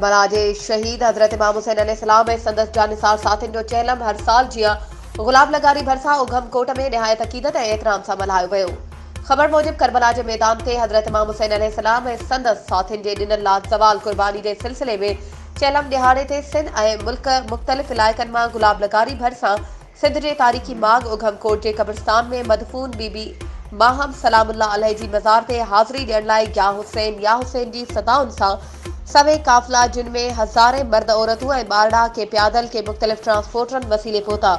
करबला के शहीद हज़रत इमाम हुसैन अलैहिस्सलाम ऐं संदसि जानिसार साथियुनि जो चहलम हर साल जीअं गुलाब लगारी भरिसां उघम कोट में निहायत अक़ीदत ऐं एहतराम सां मल्हायो वियो। ख़बर मूजिब करबला के मैदान ते हज़रत इमाम हुसैन अलैहिस्सलाम ऐं संदसि साथियुनि जे ॾिनल लाज़वाल कुर्बानी जे सिलसिले में चहलम ॾिहाड़े ते सिंध ऐं मुल्क मुख़्तलिफ़ इलाइक़नि मां गुलाब लगारी भरिसां सिंध जे तारीख़ी माग उघम कोट जे क़ब्रिस्तान में मदफून बीबी माहम सलामुल्लाह अलैह जी मज़ार ते हाज़िरी ॾियण लाइ या हुसैन जी सदाउनि सां सवे काफ़िला जिनमें हज़ारे मर्द औरतूं ऐं ॿारड़ा के प्यादल के मुख़्तलिफ़ ट्रांसपोर्टरनि वसीले पहुता,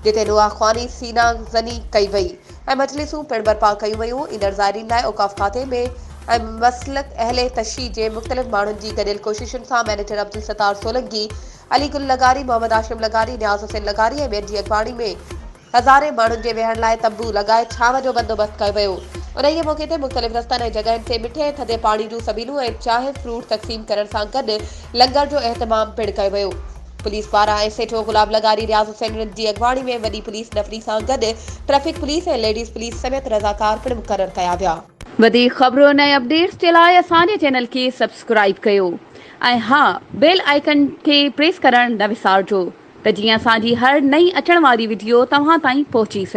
जिते नुआख़वानी सीना ज़नी कई वई ऐं मजलिसूं पिणु बर्पा कयूं वयूं। ईंदड़ ज़ाइरीन लाइ औक़ाफ़ खाते में ऐं मसलक अहले तशरीह जे मुख़्तलिफ़ माण्हुनि जी गॾियल कोशिशुनि सां मैनेजर अब्दुल सत्तार सोलंकी, अली गुल लगारी, मोहम्मद आशिम लगारी, नियाज़ हुसैन लगारी ऐं ॿियनि जी अॻवानी में हज़ारे माण्हुनि जे वेहण लाइ तंबू लॻाए छांव जो बंदोबस्त कयो वियो। उन्हीअ मौक़े ते मुख़्तलिफ़ रस्तनि ऐं जॻहियुनि ते मिठे ऐं थधे पाणी जूं सबीलूं ऐं चांहि फ्रूट तक़सीम करण सां गॾु लंगर जो एहतमाम पिणु कयो वियो। पुलिस पारां एसएचओ गुलाब लगारी रियाज़ हुसैन जी अॻवानी में वॾी पुलिस नफ़री सां गॾु ट्रैफ़िक पुलिस ऐं लेडीज़ पुलिस समेत रज़ाकार पिणु मुक़ररु कया विया। वधीक ख़बरुनि ऐं अपडेट्स जे लाइ असांजे चैनल खे सब्सक्राइब कयो ऐं हा बेल आइकन खे प्रेस करणु न विसारिजो त जीअं असांजी हर नई अचण वारी वीडियो तव्हां ताईं पहुची सघे।